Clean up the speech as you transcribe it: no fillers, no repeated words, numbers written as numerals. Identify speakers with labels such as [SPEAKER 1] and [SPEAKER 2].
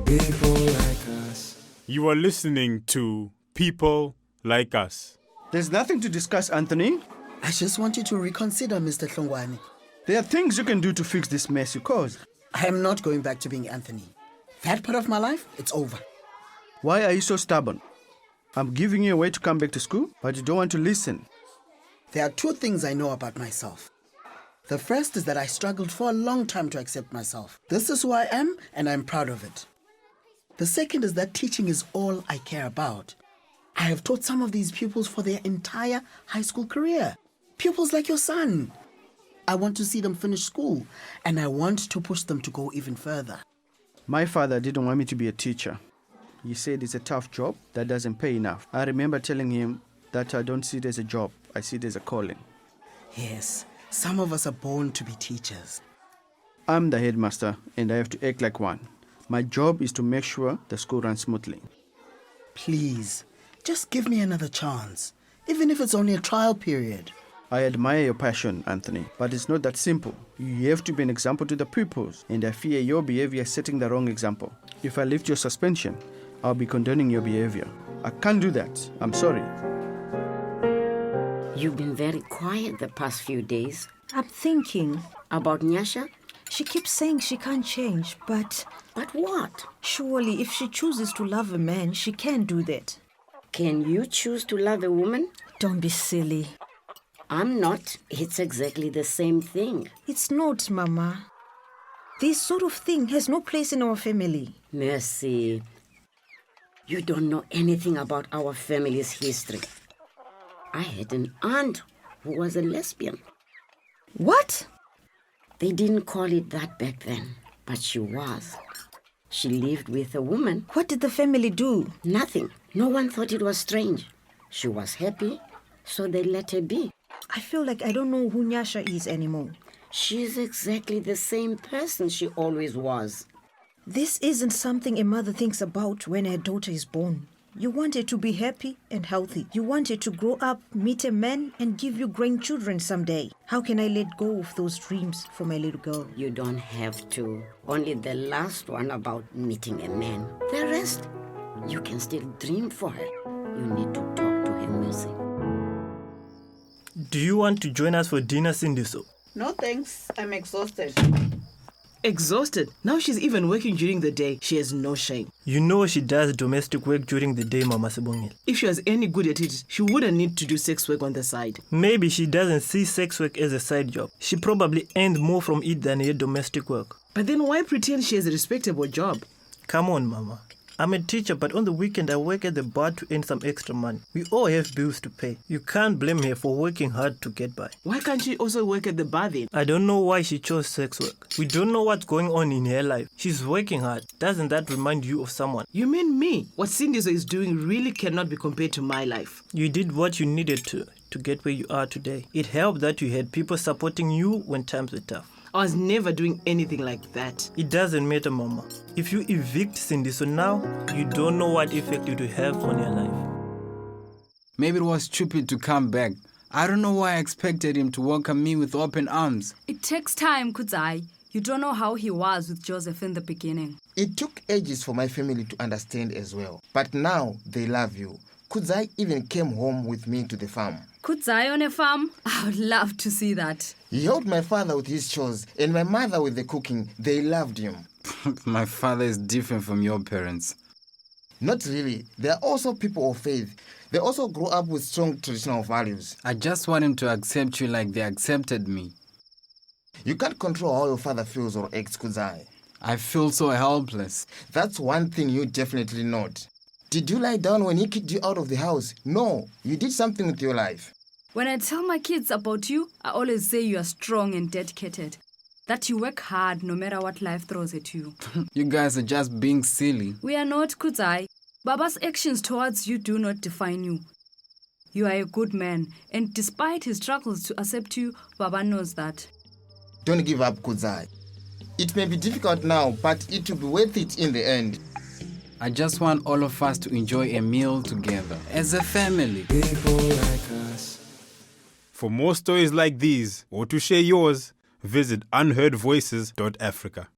[SPEAKER 1] People like us.
[SPEAKER 2] You are listening to People Like Us.
[SPEAKER 3] There's nothing to discuss, Anthony.
[SPEAKER 4] I just want you to reconsider, Mr. Hlongwane.
[SPEAKER 3] There are things you can do to fix this mess you caused.
[SPEAKER 4] I am not going back to being Anthony. That part of my life, it's over.
[SPEAKER 3] Why are you so stubborn? I'm giving you a way to come back to school, but you don't want to listen.
[SPEAKER 4] There are two things I know about myself. The first is that I struggled for a long time to accept myself. This is who I am, and I'm proud of it. The second is that teaching is all I care about. I have taught some of these pupils for their entire high school career. Pupils like your son. I want to see them finish school, and I want to push them to go even further.
[SPEAKER 3] My father didn't want me to be a teacher. He said it's a tough job that doesn't pay enough. I remember telling him that I don't see it as a job, I see it as a calling.
[SPEAKER 4] Yes, some of us are born to be teachers.
[SPEAKER 3] I'm the headmaster, and I have to act like one. My job is to make sure the school runs smoothly.
[SPEAKER 4] Please, just give me another chance, even if it's only a trial period.
[SPEAKER 3] I admire your passion, Anthony, but it's not that simple. You have to be an example to the pupils, and I fear your behavior is setting the wrong example. If I lift your suspension, I'll be condoning your behavior. I can't do that. I'm sorry.
[SPEAKER 5] You've been very quiet the past few days.
[SPEAKER 6] I'm thinking.
[SPEAKER 5] About Nyasha?
[SPEAKER 6] She keeps saying she can't change, but...
[SPEAKER 5] But what?
[SPEAKER 6] Surely, if she chooses to love a man, she can do that.
[SPEAKER 5] Can you choose to love a woman?
[SPEAKER 6] Don't be silly.
[SPEAKER 5] I'm not. It's exactly the same thing.
[SPEAKER 6] It's not, Mama. This sort of thing has no place in our family.
[SPEAKER 5] Mercy. You don't know anything about our family's history. I had an aunt who was a lesbian.
[SPEAKER 6] What?
[SPEAKER 5] They didn't call it that back then, but she was. She lived with a woman.
[SPEAKER 6] What did the family do?
[SPEAKER 5] Nothing. No one thought it was strange. She was happy, so they let her be.
[SPEAKER 6] I feel like I don't know who Nyasha is anymore.
[SPEAKER 5] She's exactly the same person she always was.
[SPEAKER 6] This isn't something a mother thinks about when her daughter is born. You want her to be happy and healthy. You want her to grow up, meet a man, and give you grandchildren someday. How can I let go of those dreams for my little girl?
[SPEAKER 5] You don't have to. Only the last one about meeting a man. The rest, you can still dream for her. You need to talk to her, Mercy.
[SPEAKER 7] Do you want to join us for dinner, Sindiso?
[SPEAKER 8] No thanks, I'm exhausted.
[SPEAKER 9] Exhausted? Now she's even working during the day. She has no shame.
[SPEAKER 7] You know she does domestic work during the day, Mama Sibongile.
[SPEAKER 9] If she was any good at it, she wouldn't need to do sex work on the side.
[SPEAKER 7] Maybe she doesn't see sex work as a side job. She probably earns more from it than her domestic work.
[SPEAKER 9] But then why pretend she has a respectable job?
[SPEAKER 7] Come on, Mama. I'm a teacher, but on the weekend I work at the bar to earn some extra money. We all have bills to pay. You can't blame her for working hard to get by.
[SPEAKER 9] Why can't she also work at the bar then?
[SPEAKER 7] I don't know why she chose sex work. We don't know what's going on in her life. She's working hard. Doesn't that remind you of someone?
[SPEAKER 9] You mean me? What Sindiso is doing really cannot be compared to my life.
[SPEAKER 7] You did what you needed to get where you are today. It helped that you had people supporting you when times were tough.
[SPEAKER 9] I was never doing anything like that.
[SPEAKER 7] It doesn't matter, Mama. If you evict Sindiso now, you don't know what effect it will have on your life.
[SPEAKER 1] Maybe it was stupid to come back. I don't know why I expected him to welcome me with open arms.
[SPEAKER 10] It takes time, Kudzai. You don't know how he was with Joseph in the beginning.
[SPEAKER 11] It took ages for my family to understand as well. But now they love you. Kudzai even came home with me to the farm.
[SPEAKER 10] Kudzai on a farm? I would love to see that.
[SPEAKER 11] He helped my father with his chores and my mother with the cooking. They loved him.
[SPEAKER 1] My father is different from your parents.
[SPEAKER 11] Not really. They are also people of faith. They also grew up with strong traditional values.
[SPEAKER 1] I just want him to accept you like they accepted me.
[SPEAKER 11] You can't control how your father feels or acts, Kudzai.
[SPEAKER 1] I feel so helpless.
[SPEAKER 11] That's one thing you definitely not. Did you lie down when he kicked you out of the house? No, you did something with your life.
[SPEAKER 10] When I tell my kids about you, I always say you are strong and dedicated. That you work hard no matter what life throws at you.
[SPEAKER 1] You guys are just being silly.
[SPEAKER 10] We are not, Kudzai. Baba's actions towards you do not define you. You are a good man, and despite his struggles to accept you, Baba knows that.
[SPEAKER 11] Don't give up, Kudzai. It may be difficult now, but it will be worth it in the end.
[SPEAKER 1] I just want all of us to enjoy a meal together as a family.
[SPEAKER 12] People like us.
[SPEAKER 2] For more stories like these, or to share yours, visit unheardvoices.africa.